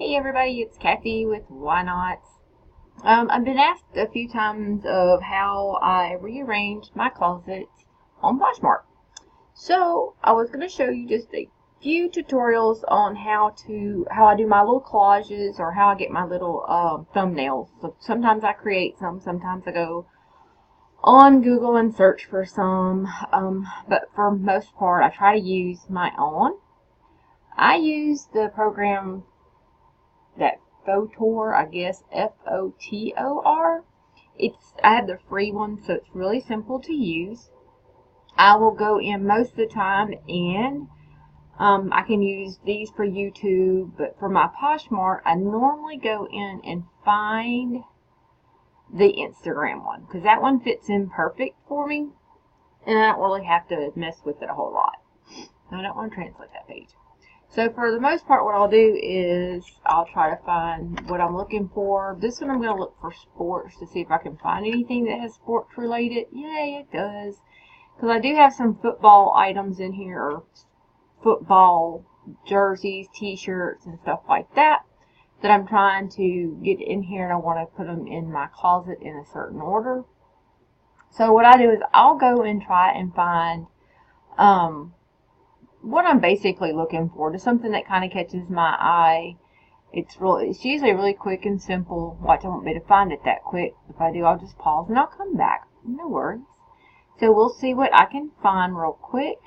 Hey everybody, it's Kathy with Why Not. I've been asked a few times of how I rearranged my closet on Poshmark. So I was going to show you just a few tutorials on how I do my little collages or how I get my little thumbnails. So sometimes I create some, sometimes I go on Google and search for some, but for most part I try to use my own. I use the program that Fotor, I guess, Fotor. I have the free one, so it's really simple to use. I will go in most of the time, and I can use these for YouTube, but for my Poshmark, I normally go in and find the Instagram one, because that one fits in perfect for me, and I don't really have to mess with it a whole lot. I don't want to translate that page. So for the most part, what I'll do is I'll try to find what I'm looking for. This one I'm going to look for sports to see if I can find anything that has sports related. Yay, it does. Because I do have some football items in here, or football jerseys, t-shirts, and stuff like that I'm trying to get in here, and I want to put them in my closet in a certain order. So what I do is I'll go and try and find what I'm basically looking for, just something that kind of catches my eye. It's usually really quick and simple. Watch, I won't be able to find it that quick. If I do, I'll just pause and I'll come back. No worries. So we'll see what I can find real quick.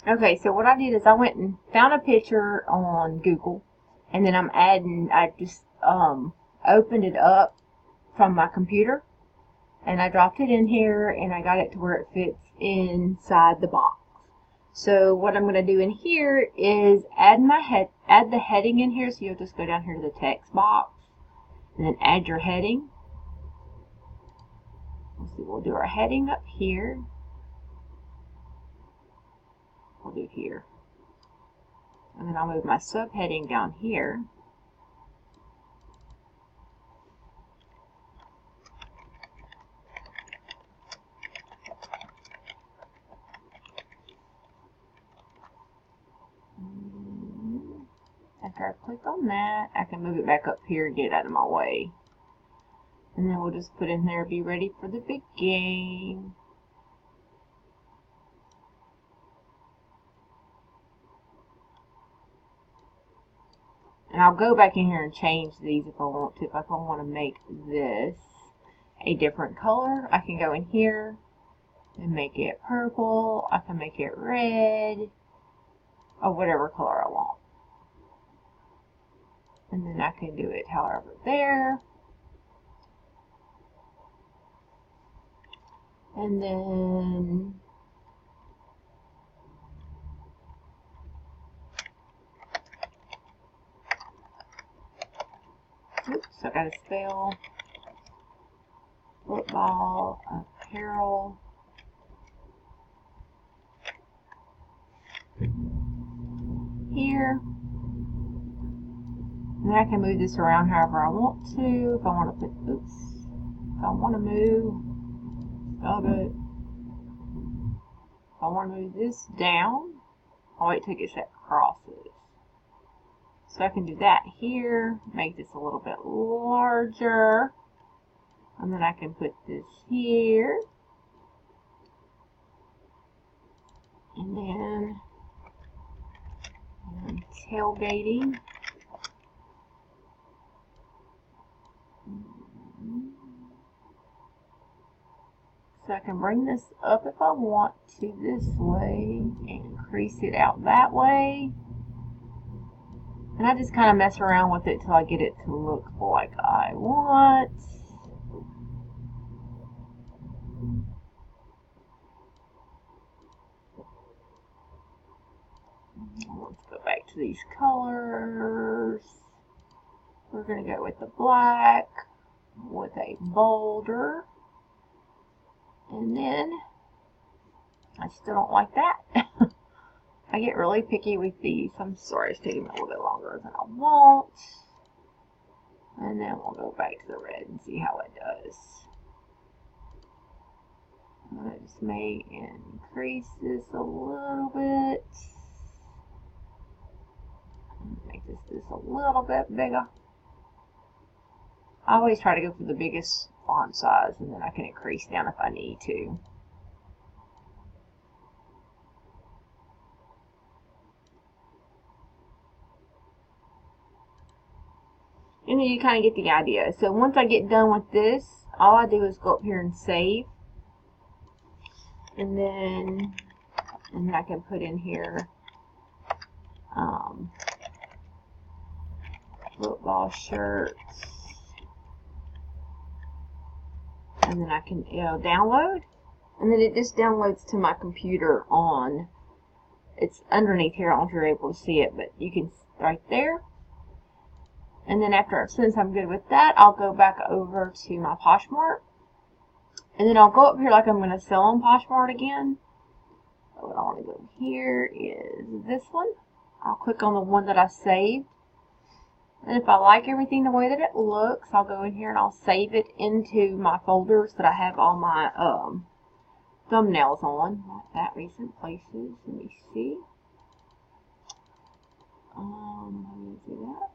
Okay, so what I did is I went and found a picture on Google, and then I just opened it up from my computer, and I dropped it in here, and I got it to where it fits inside the box. So what I'm going to do in here is add the heading in here. So you'll just go down here to the text box and then add your heading. Let's see, we'll do our heading up here. We'll do here. And then I'll move my subheading down here. After I click on that, I can move it back up here and get it out of my way. And then we'll just put in there, be ready for the big game. And I'll go back in here and change these if I want to. If I want to make this a different color, I can go in here and make it purple. I can make it red, or whatever color I want. And then I can do it however there. And then oops, I gotta spell football apparel here. And then I can move this around however I want to. If I want to put, oops, if I want to move, stop it. If I want to move this down, I'll wait till it gets that crosses. So I can do that here, make this a little bit larger. And then I can put this here. And then tailgating. So I can bring this up if I want to this way and increase it out that way. And I just kind of mess around with it till I get it to look like I want. Let's go back to these colors. We're going to go with the black with a bolder. And then, I still don't like that. I get really picky with these. I'm sorry it's taking me a little bit longer than I want. And then we'll go back to the red and see how it does. I just may increase this a little bit. this a little bit bigger. I always try to go for the biggest font size, and then I can increase down if I need to. And then you kind of get the idea. So once I get done with this, all I do is go up here and save. And then I can put in here football shirts. And then I can download. And then it just downloads to my computer on, it's underneath here. I don't know if you're able to see it, but you can, right there. And then since I'm good with that, I'll go back over to my Poshmark. And then I'll go up here like I'm going to sell on Poshmark again. So what I want to go here is this one. I'll click on the one that I saved. And if I like everything the way that it looks, I'll go in here and I'll save it into my folders that I have all my thumbnails on. Like that, recent places. Let me see. Let me do that.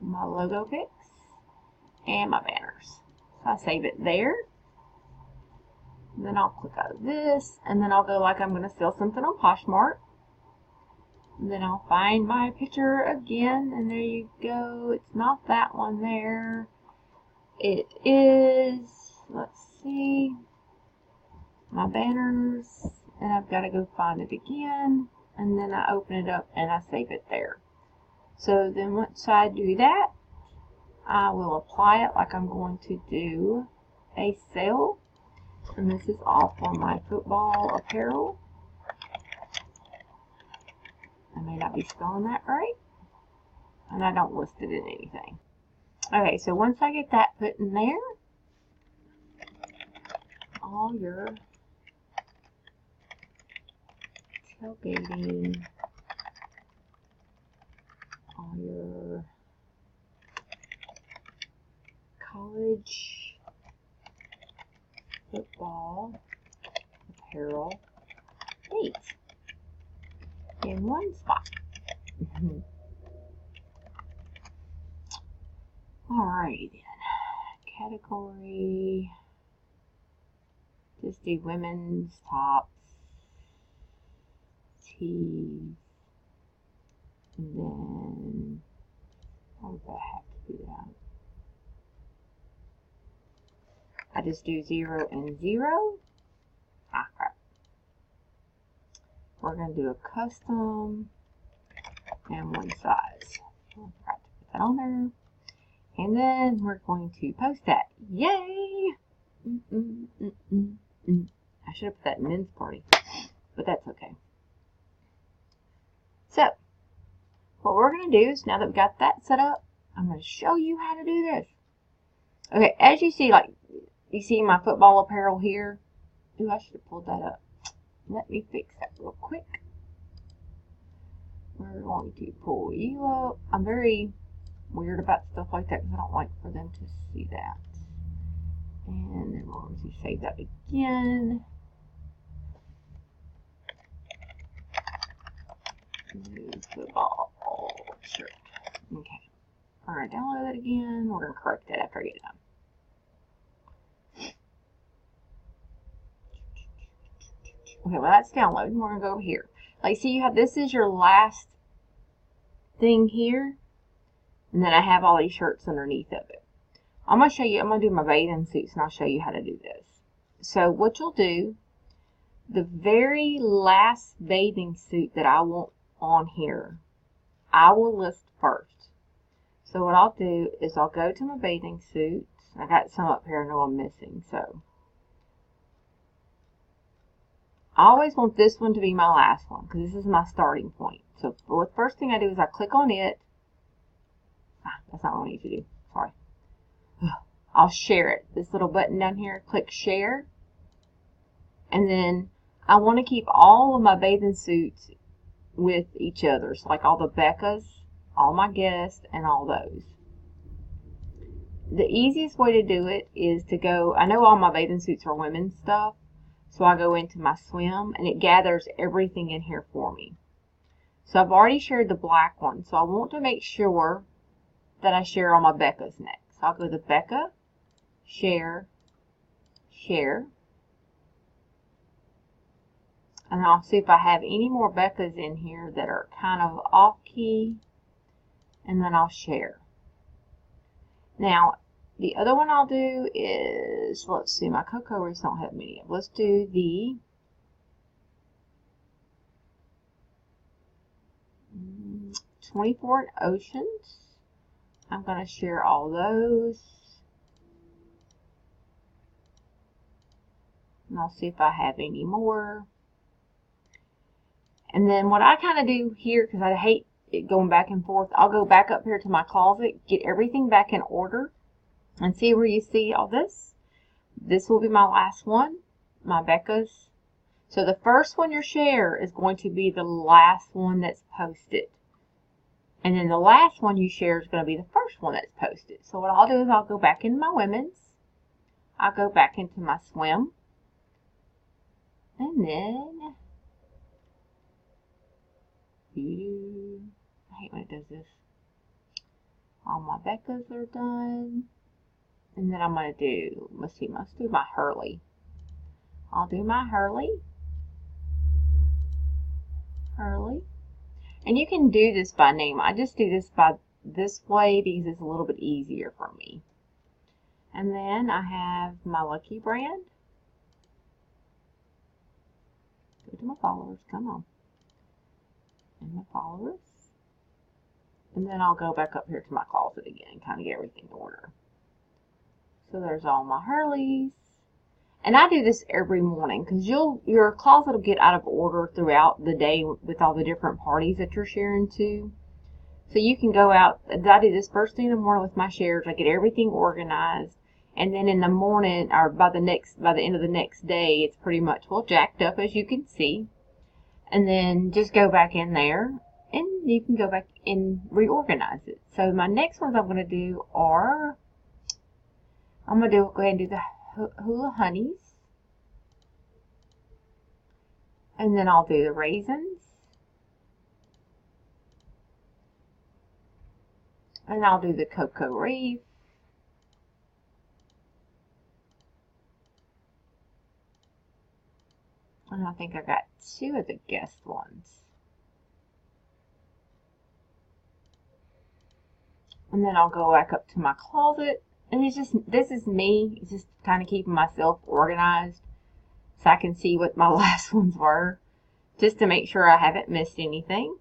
My logo pics and my banners. So I save it there. And then I'll click out of this, and then I'll go like I'm going to sell something on Poshmark. And then I'll find my picture again, and there you go. It's not that one there. It is, let's see, my banners, and I've got to go find it again, and then I open it up and I save it there. So then once I do that, I will apply it like I'm going to do a sale. And this is all for my football apparel. I may not be spelling that right. And I don't list it in anything. Okay, so once I get that put in there, all your tailgating, all your college football apparel needs in one spot. Alrighty then. Category. Just do women's tops, tees, and then how would I have to do that? I just do 0 and 0. Ah, crap. We're going to do a custom and one size. I forgot to put that on there. And then we're going to post that. Yay! I should have put that in men's party, but that's okay. So, what we're going to do is, now that we've got that set up, I'm going to show you how to do this. Okay, as you see, like, you see my football apparel here. Ooh, I should have pulled that up. Let me fix that real quick. We're going to pull you up. I'm very weird about stuff like that because I don't like for them to see that. And then we're going to save that again. New football shirt. Okay. Alright, download that again. We're going to correct that after I get it done. Okay, well that's downloading. We're going to go over here. Like, see, you have, this is your last thing here. And then I have all these shirts underneath of it. I'm going to show you, I'm going to do my bathing suits and I'll show you how to do this. So what you'll do, the very last bathing suit that I want on here, I will list first. So what I'll do is I'll go to my bathing suits. I got some up here I know I'm missing, so. I always want this one to be my last one because this is my starting point. So for the first thing I do is I click on it. That's not what I need to do. Sorry. I'll share it. This little button down here, click share. And then I want to keep all of my bathing suits with each other. So like all the Beccas, all my guests, and all those. The easiest way to do it is to go, I know all my bathing suits are women's stuff. So I go into my swim and it gathers everything in here for me. So I've already shared the black one. So I want to make sure that I share all my Becca's next. So I'll go to Becca, share, share. And I'll see if I have any more Becca's in here that are kind of off key. And then I'll share. Now, the other one I'll do is, let's see, my Cocoa Reefs don't have many. Let's do the "24 Oceans." I'm going to share all those. And I'll see if I have any more. And then what I kind of do here, because I hate it going back and forth, I'll go back up here to my closet, get everything back in order, and see where you see all this. This will be my last one, my Becca's. So the first one you share is going to be the last one that's posted. And then the last one you share is going to be the first one that's posted. So what I'll do is I'll go back into my women's. I'll go back into my swim. And then I hate when it does this. All my Becca's are done. And then I'm going to do, let's do my Hurley. I'll do my Hurley. And you can do this by name. I just do this by this way because it's a little bit easier for me. And then I have my Lucky brand. Go to my followers, come on. And my followers. And then I'll go back up here to my closet again and kind of get everything in order. So there's all my Hurleys. And I do this every morning because your closet will get out of order throughout the day with all the different parties that you're sharing to. So you can go out. I do this first thing in the morning with my shares. I get everything organized. And then in the morning, or by the end of the next day, it's pretty much, well, jacked up, as you can see. And then just go back in there, and you can go back and reorganize it. So my next ones I'm going to do are, go ahead and do the Hula Honeys. And then I'll do the Raisins. And I'll do the Cocoa Reef. And I think I got 2 of the guest ones. And then I'll go back up to my closet. And it's just, this is me. It's just kind of keeping myself organized so I can see what my last ones were. Just to make sure I haven't missed anything.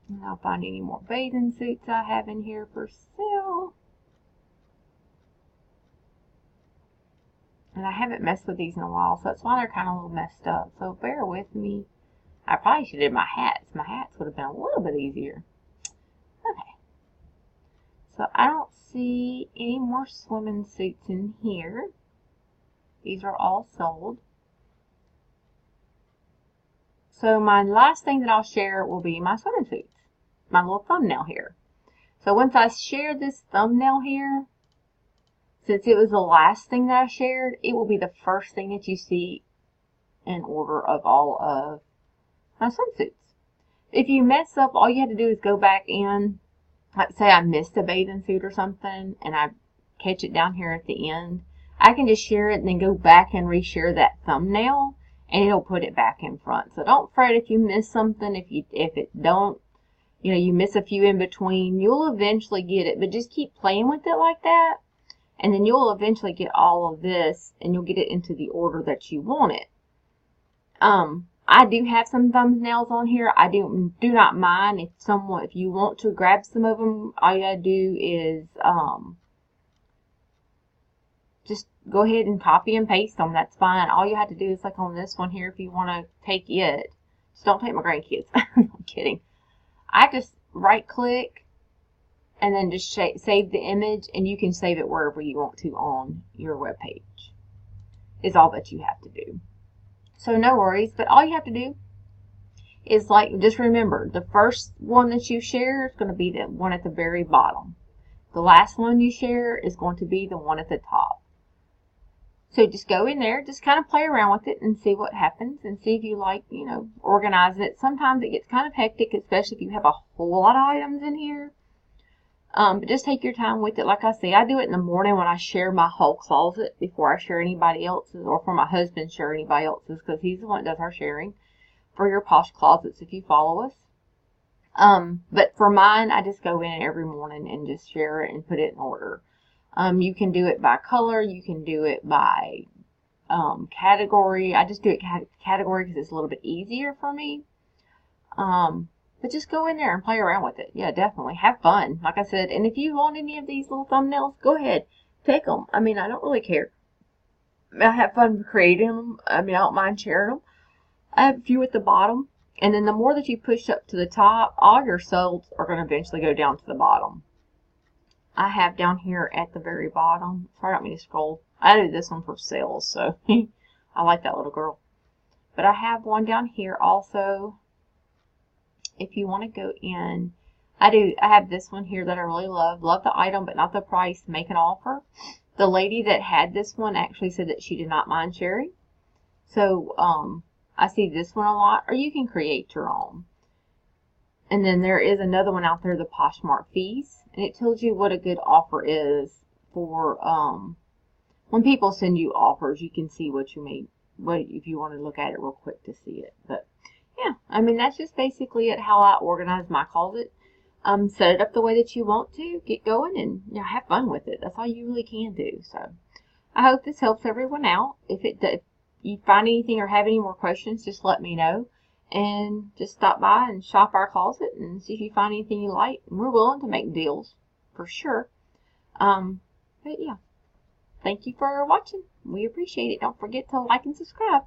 And I'll find any more bathing suits I have in here for sale. And I haven't messed with these in a while, so that's why they're kind of a little messed up. So bear with me. I probably should have did my hats. My hats would have been a little bit easier. Okay. So I don't see any more swimming suits in here. These are all sold. So my last thing that I'll share will be my swimming suits. My little thumbnail here. So once I share this thumbnail here, since it was the last thing that I shared, it will be the first thing that you see in order of all of my swimsuits. If you mess up, all you have to do is go back in. Like say I missed a bathing suit or something, and I catch it down here at the end. I can just share it and then go back and reshare that thumbnail, and it'll put it back in front. So don't fret if you miss something. If it don't, you miss a few in between, you'll eventually get it. But just keep playing with it like that. And then you'll eventually get all of this, and you'll get it into the order that you want it. I do have some thumbnails on here. I do not mind if you want to grab some of them. All you gotta do is just go ahead and copy and paste them. That's fine. All you have to do is like on this one here, if you want to take it. Just don't take my grandkids. I'm kidding. I just right click. And then just save the image, and you can save it wherever you want to on your web page. Is all that you have to do. So no worries, but all you have to do is just remember, the first one that you share is going to be the one at the very bottom. The last one you share is going to be the one at the top. So just go in there, just kind of play around with it and see what happens and see if you like, organizing it. Sometimes it gets kind of hectic, especially if you have a whole lot of items in here. But just take your time with it. Like I say, I do it in the morning when I share my whole closet before I share anybody else's, or for my husband share anybody else's, because he's the one that does our sharing for your Posh Closets if you follow us. But for mine, I just go in every morning and just share it and put it in order. You can do it by color. You can do it by category. I just do it category because it's a little bit easier for me. But just go in there and play around with it. Yeah, definitely. Have fun. Like I said, and if you want any of these little thumbnails, go ahead. Take them. I mean, I don't really care. I have fun creating them. I mean, I don't mind sharing them. I have a few at the bottom. And then the more that you push up to the top, all your soles are going to eventually go down to the bottom. I have down here at the very bottom. Sorry, I don't mean to scroll. I do this one for sales, so I like that little girl. But I have one down here also. If you want to go in, I have this one here that I really love. Love the item, but not the price. Make an offer. The lady that had this one actually said that she did not mind sharing. So, I see this one a lot, or you can create your own. And then there is another one out there, the Poshmark Fees, and it tells you what a good offer is for, when people send you offers, you can see what you made, if you want to look at it real quick to see it. But yeah, I mean, that's just basically it, how I organize my closet. Set it up the way that you want to, get going, and have fun with it. That's all you really can do. So I hope this helps everyone out. If you find anything or have any more questions, just let me know. And just stop by and shop our closet and see if you find anything you like. And we're willing to make deals, for sure. But yeah, thank you for watching. We appreciate it. Don't forget to like and subscribe.